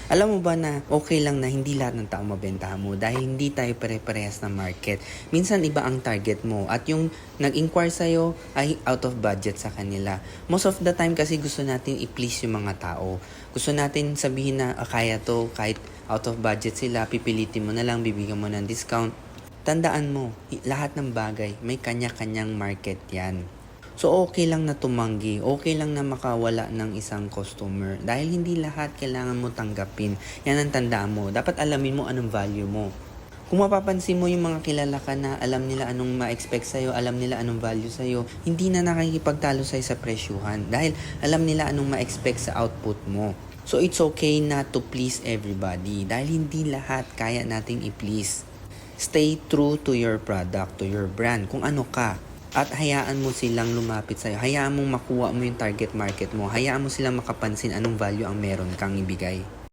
Alam mo ba na okay lang na hindi lahat ng tao mabentahan mo dahil hindi tayo pare-parehas na market. Minsan iba ang target mo at yung nag-inquire sa'yo ay out of budget sa kanila. Most of the time kasi gusto natin i-please yung mga tao. Gusto natin sabihin na kaya to kahit out of budget sila, pipilitin mo na lang, bibigyan mo ng discount. Tandaan mo, lahat ng bagay may kanya-kanyang market yan. So okay lang na tumanggi, okay lang na makawala ng isang customer dahil hindi lahat kailangan mo tanggapin. Yan ang tandaan mo. Dapat alamin mo anong value mo. Kung mapapansin mo yung mga kilala ka na alam nila anong ma-expect sa'yo, alam nila anong value sa'yo, hindi na nakikipagtalo sa'yo sa presyuhan dahil alam nila anong ma-expect sa output mo. So it's okay not to please everybody dahil hindi lahat kaya nating i-please. Stay true to your product, to your brand, kung ano ka. At hayaan mo silang lumapit sa'yo. Hayaan mong makuha mo yung target market mo. Hayaan mo silang makapansin anong value ang meron kang ibigay.